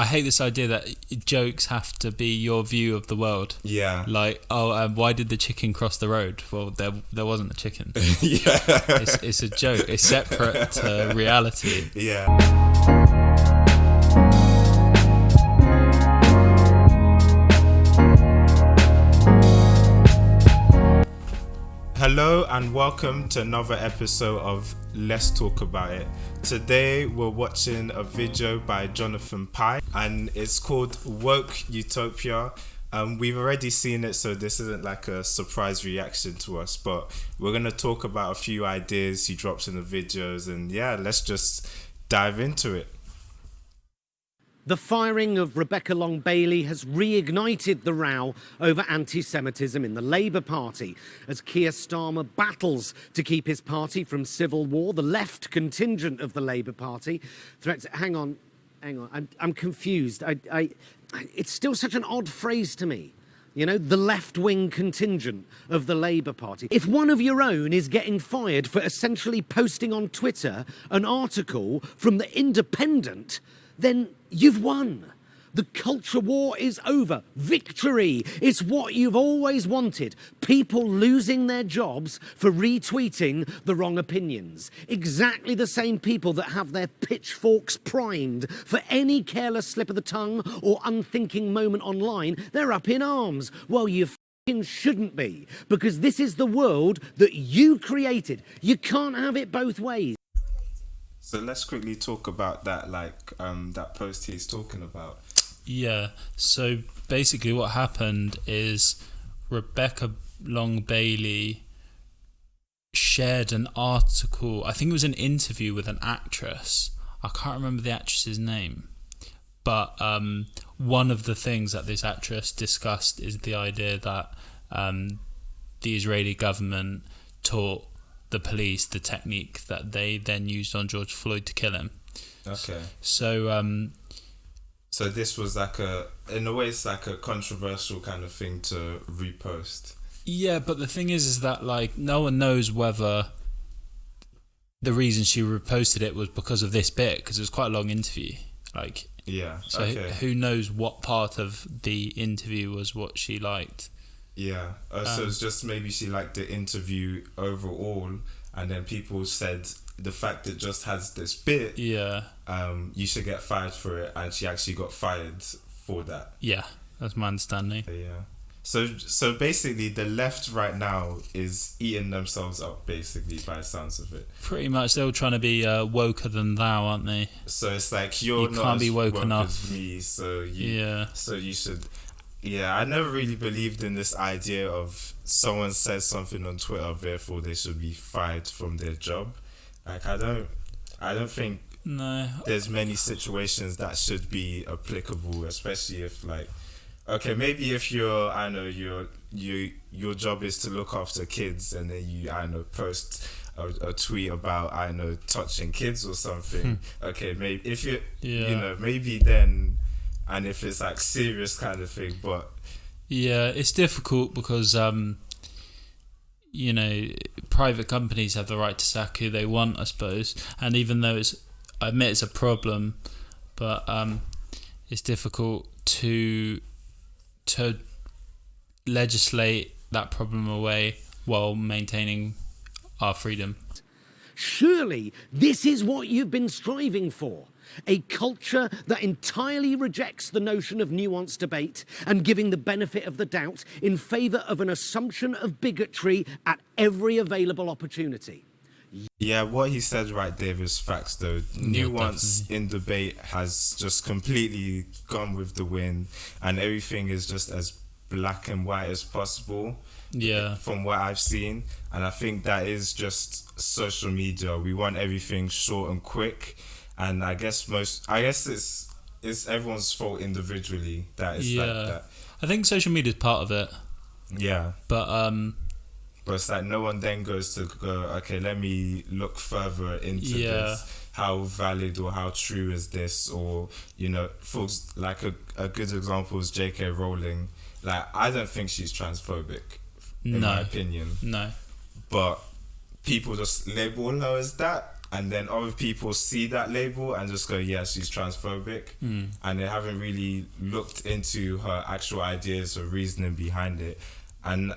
hate this idea that jokes have to be your view of the world. Yeah. Like, why did the chicken cross the road? Well, there wasn't a chicken. Yeah. It's a joke. It's separate to reality. Yeah. Hello and welcome to another episode of Let's Talk About It. Today we're watching a video by Johnathan and it's called Woke Utopia. We've already seen it, so this isn't like a surprise reaction to us, but we're going to talk about a few ideas he drops in the videos, and yeah, let's just dive into it. The firing of Rebecca Long-Bailey has reignited the row over anti-Semitism in the Labour Party. As Keir Starmer battles to keep his party from civil war, the left contingent of the Labour Party threats... Hang on. I'm confused. It's still such an odd phrase to me. You know, the left-wing contingent of the Labour Party. If one of your own is getting fired for essentially posting on Twitter an article from The Independent, then you've won. The culture war is over. Victory. It's what you've always wanted. People losing their jobs for retweeting the wrong opinions. Exactly the same people that have their pitchforks primed for any careless slip of the tongue or unthinking moment online. They're up in arms. Well, you f***ing shouldn't be, because this is the world that you created. You can't have it both ways. So let's quickly talk about that, that post he's talking about. Yeah, so basically what happened is Rebecca Long-Bailey shared an article, I think it was an interview with an actress. I can't remember the actress's name. But one of the things that this actress discussed is the idea that the Israeli government taught the police the technique that they then used on George Floyd to kill him. Okay. So this was in a way, it's like a controversial kind of thing to repost. Yeah, but the thing is that no one knows whether the reason she reposted it was because of this bit, because it was quite a long interview. Yeah. So okay. Who knows what part of the interview was what she liked. Yeah, so it's just maybe she liked the interview overall, and then people said the fact it just has this bit, you should get fired for it, and she actually got fired for that. Yeah, that's my understanding. Yeah. So basically, the left right now is eating themselves up, basically, by the sounds of it. Pretty much, they're all trying to be woker than thou, aren't they? So it's like you not can't as be woke woke enough. as me, so you should. Yeah, I never really believed in this idea of someone says something on Twitter, therefore they should be fired from their job. I don't think there's many situations that should be applicable, especially if maybe if your job is to look after kids, and then you post a tweet about touching kids or something. Okay, maybe if maybe then. And if it's serious kind of thing, but yeah, it's difficult because private companies have the right to sack who they want, I suppose. And even though I admit it's a problem, but it's difficult to legislate that problem away while maintaining our freedom. Surely this is what you've been striving for. A culture that entirely rejects the notion of nuanced debate and giving the benefit of the doubt in favour of an assumption of bigotry at every available opportunity. Yeah, what he said right there is facts, though. Nuance in debate has just completely gone with the wind, and everything is just as black and white as possible. Yeah. From what I've seen, and I think that is just social media. We want everything short and quick. And I guess it's everyone's fault individually that it's like that. I think social media is part of it. Yeah. But it's no one then goes to go, okay, let me look further into this. How valid or how true is this? Or, folks, a good example is J.K. Rowling. I don't think she's transphobic, in my opinion. No. But people just label her as that. and then other people see that label and just go, yeah, she's transphobic, and they haven't really looked into her actual ideas or reasoning behind it. And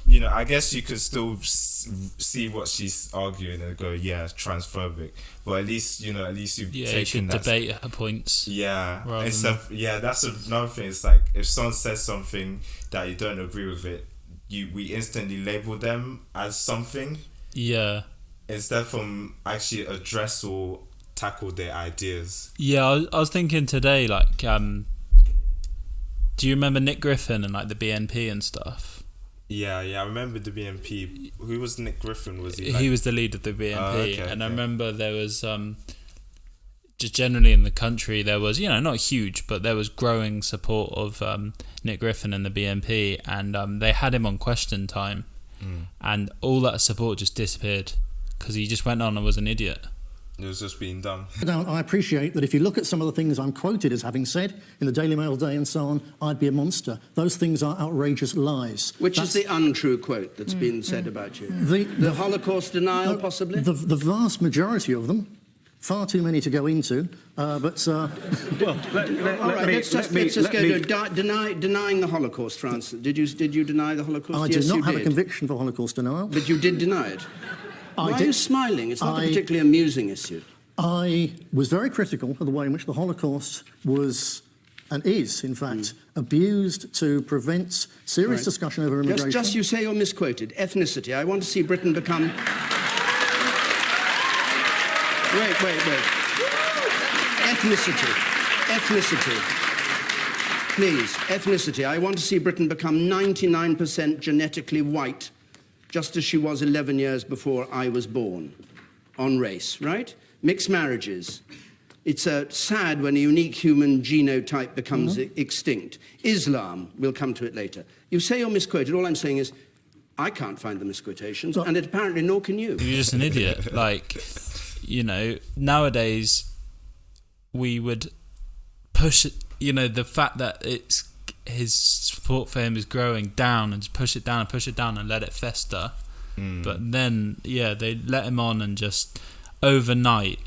you know, I guess you could still see what she's arguing and go, yeah, transphobic. But at least, you know, you've taken that. Debate her points. Yeah. That's another thing. It's like, if someone says something that you don't agree with it, we instantly label them as something. Yeah. Instead from actually address or tackle their ideas. Yeah, I was thinking today, like, do you remember Nick Griffin and like the BNP and stuff? Yeah, I remember the BNP. Who was Nick Griffin? Was he? He was the lead of the BNP, okay. I remember there was just generally in the country there was, you know, not huge, but there was growing support of Nick Griffin and the BNP, and they had him on Question Time, and all that support just disappeared because he just went on and was an idiot. It was just being done. Now, I appreciate that if you look at some of the things I'm quoted as having said in the Daily Mail Day and so on, I'd be a monster. Those things are outrageous lies. Which is the untrue quote that's been said about you? The Holocaust denial, possibly? The vast majority of them. Far too many to go into, but... All right, let's just go to denying the Holocaust, Francis. Did you deny the Holocaust? I Yes, do not you have did. a conviction for Holocaust denial. But you did deny it. Why are you smiling? It's not a particularly amusing issue. I was very critical of the way in which the Holocaust was, and is, in fact, abused to prevent serious discussion over immigration. Just you say you're misquoted. Ethnicity. I want to see Britain become... Wait. Ethnicity. Please, ethnicity. I want to see Britain become 99% genetically white, just as she was 11 years before I was born, on race, right? Mixed marriages. It's sad when a unique human genotype becomes extinct. Islam, we'll come to it later. You say you're misquoted. All I'm saying is, I can't find the misquotations, and apparently nor can you. You're just an idiot. Like, you know, nowadays we would push it, you know, the fact that his support for him is growing down, and just push it down and let it fester. But then, they let him on, and just overnight,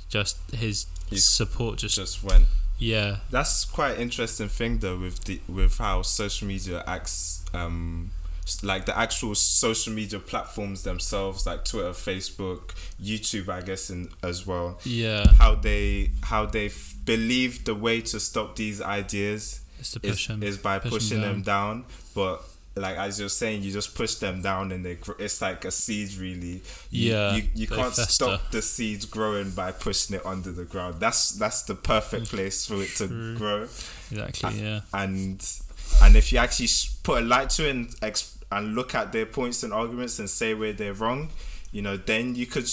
just his support just went. Yeah, that's quite an interesting thing though with how social media acts. Like the actual social media platforms themselves, like Twitter, Facebook, YouTube, I guess, as well. Yeah, how they believe the way to stop these ideas is by pushing them down. But like as you're saying, you just push them down, and it's like a seed, really. You can't stop the seeds growing by pushing it under the ground. That's the perfect place for it to grow. Exactly. Yeah. And if you actually put a light to it and look at their points and arguments and say where they're wrong, you know, then you could,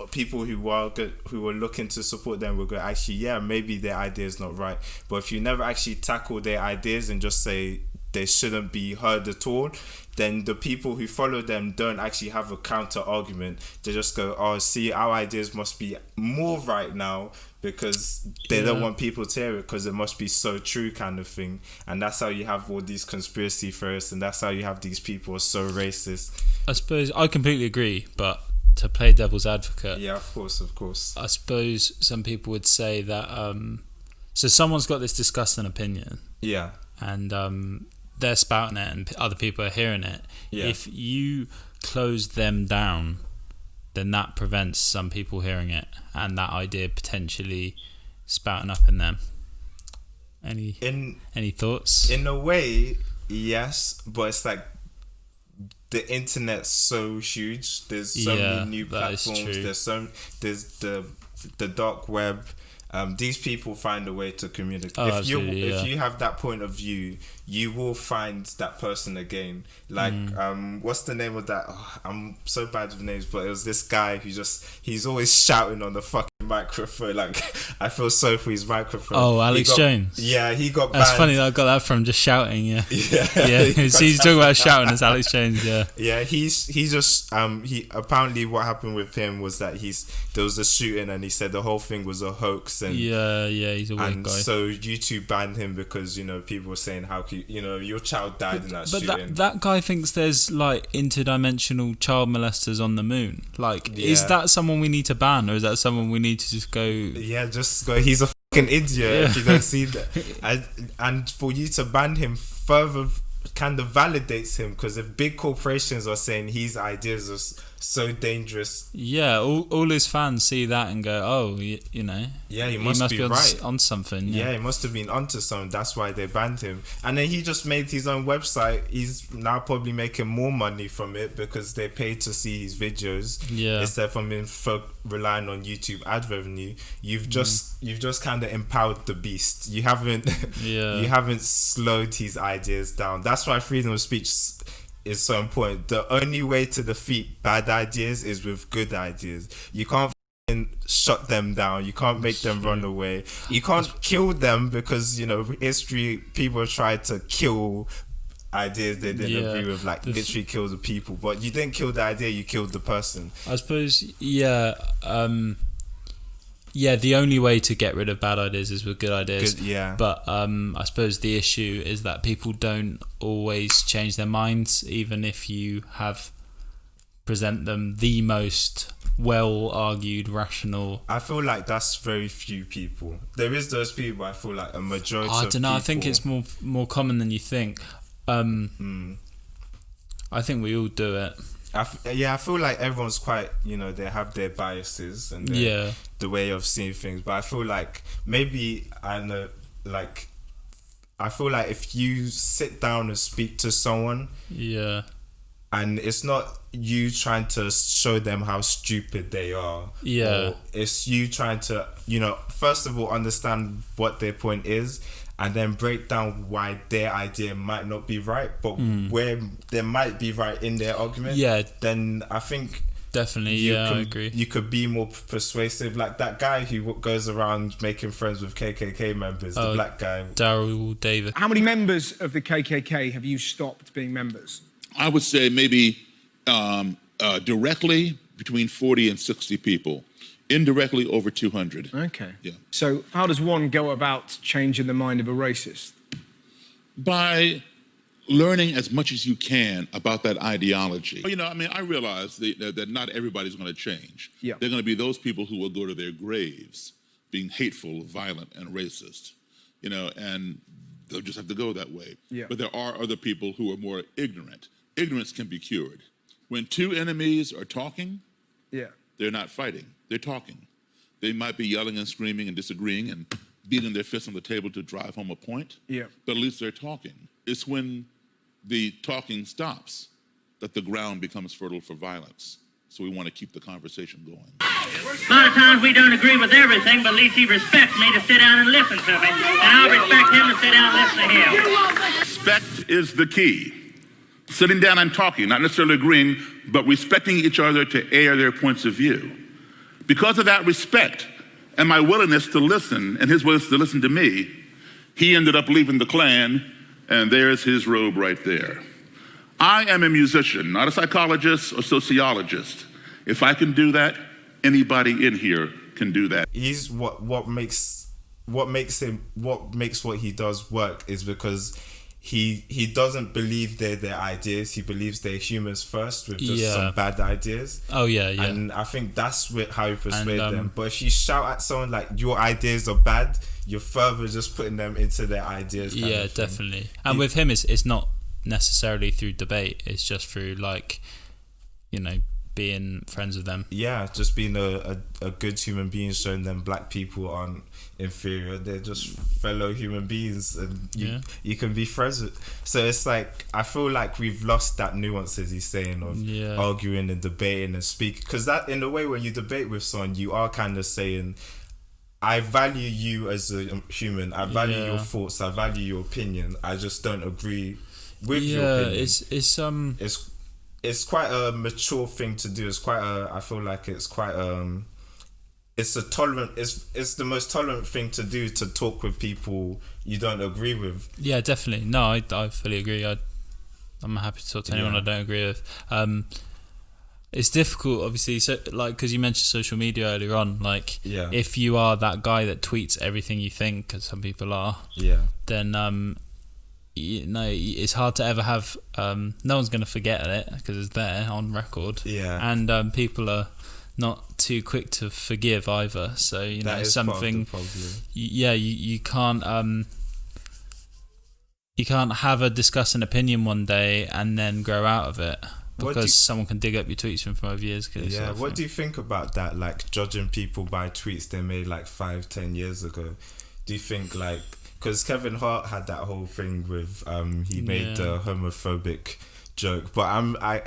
people who were looking to support them will go, actually, yeah, maybe their idea is not right. But if you never actually tackle their ideas and just say they shouldn't be heard at all, then the people who follow them don't actually have a counter argument. They just go, oh, see, our ideas must be more right now, because they don't want people to hear it because it must be so true, kind of thing. And that's how you have all these conspiracy theorists, and that's how you have these people who are so racist. I suppose I completely agree, but to play devil's advocate, of course, I suppose some people would say that so someone's got this disgusting opinion, and they're spouting it and other people are hearing it. If you close them down, then that prevents some people hearing it and that idea potentially spouting up in them. Any thoughts? In a way, yes, but it's like the internet's so huge. There's so many new platforms. There's the dark web. These people find a way to communicate. If you have that point of view, you will find that person again. Like, what's the name of that? Oh, I'm so bad with names, but it was this guy who he's always shouting on the fucking microphone. Like, I feel so for his microphone. Oh, Alex Jones. Yeah, he got banned. That's funny that I got that from just shouting. Yeah, yeah. He's talking about shouting as Alex Jones. Yeah, yeah. He's just he apparently what happened with him was that there was a shooting and he said the whole thing was a hoax and yeah, he's a weird guy. So YouTube banned him because people were saying how could your child died in that shooting. But that guy thinks there's like interdimensional child molesters on the moon. Like, is that someone we need to ban, or is that someone we need to just go? Yeah, just go. He's a fucking idiot if you don't see that. And for you to ban him further kind of validates him, because if big corporations are saying his ideas are so dangerous, all his fans see that and go, oh, he must be right on something. Yeah, he must have been onto something. That's why they banned him. And then he just made his own website. He's now probably making more money from it because they pay to see his videos instead from being relying on YouTube ad revenue. You've just kind of empowered the beast. You haven't you haven't slowed his ideas down. That's why freedom of speech is so important. The only way to defeat bad ideas is with good ideas. You can't shut them down. You can't make them run away. You can't kill them because history, people tried to kill ideas they didn't agree with, like literally kill the people. But you didn't kill the idea, you killed the person. I suppose the only way to get rid of bad ideas is with good ideas. But I suppose the issue is that people don't always change their minds, even if you have present them the most well-argued, rational. I feel like that's very few people. There is those people, I feel like a majority I don't know, people. I think it's more common than you think. I think we all do it. I feel like everyone's quite, they have their biases and the way of seeing things. But I feel like maybe I feel like if you sit down and speak to someone, and it's not you trying to show them how stupid they are, or it's you trying to, first of all understand what their point is, and then break down why their idea might not be right, but where they might be right in their argument, then I think definitely I agree. You could be more persuasive, like that guy who goes around making friends with KKK members, the black guy, Daryl David. How many members of the KKK have you stopped being members? I would say maybe directly between 40 and 60 people. Indirectly over 200. Okay. Yeah. So how does one go about changing the mind of a racist? By learning as much as you can about that ideology. I realize that not everybody's going to change. Yeah. There are going to be those people who will go to their graves being hateful, violent, and racist. And they'll just have to go that way. Yeah. But there are other people who are more ignorant. Ignorance can be cured. When two enemies are talking, they're not fighting. They're talking. They might be yelling and screaming and disagreeing and beating their fists on the table to drive home a point. Yeah. But at least they're talking. It's when the talking stops that the ground becomes fertile for violence. So we want to keep the conversation going. A lot of times we don't agree with everything, but at least he respects me to sit down and listen to me. And I'll respect him to sit down and listen to him. Respect is the key. Sitting down and talking, not necessarily agreeing, but respecting each other to air their points of view. Because of that respect and my willingness to listen and his willingness to listen to me, he ended up leaving the Klan, and there's his robe right there. I am a musician, not a psychologist or sociologist. If I can do that, anybody in here can do that. He's what makes what he does work is because he doesn't believe they're their ideas. He believes they're humans first with just some bad ideas. And I think that's how you persuade them. But if you shout at someone like your ideas are bad, you're further just putting them into their ideas. Definitely. And with him, it's not necessarily through debate. It's just through being friends with them. Yeah, just being a good human being, showing them black people aren't inferior. They're just fellow human beings, and you can be friends with. So it's like, I feel like we've lost that nuance, as he's saying, of arguing and debating and speaking. Because that, in a way, when you debate with someone, you are kind of saying, I value you as a human. I value your thoughts. I value your opinion. I just don't agree with your opinion. It's quite a mature thing to do. It's quite I feel like it's quite it's the most tolerant thing to do, to talk with people you don't agree with. Yeah, definitely. No, I fully agree. I'm happy to talk to anyone I don't agree with. It's difficult, obviously, so like, because you mentioned social media earlier on, like, if you are that guy that tweets everything you think, as some people are, then it's hard to ever have, no one's going to forget it because it's there on record, and people are not too quick to forgive either, so that is something part of the problem. you can't have a discuss an opinion one day and then grow out of it because someone can dig up your tweets from 5 years ago. Yeah, what do you think about that, like judging people by tweets they made like 5-10 years ago? Do you think, like, because Kevin Hart had that whole thing with he made the homophobic joke, but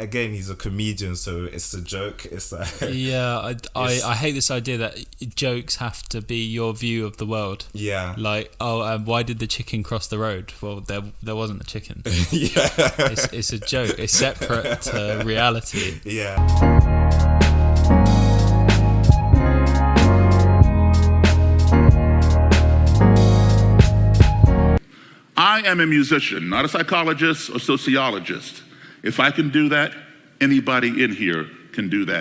again, he's a comedian, so it's a joke. It's like I hate this idea that jokes have to be your view of the world. Yeah, like, why did the chicken cross the road? Well, there wasn't a chicken. It's a joke. It's separate to reality. I am a musician, not a psychologist or sociologist. If I can do that, anybody in here can do that.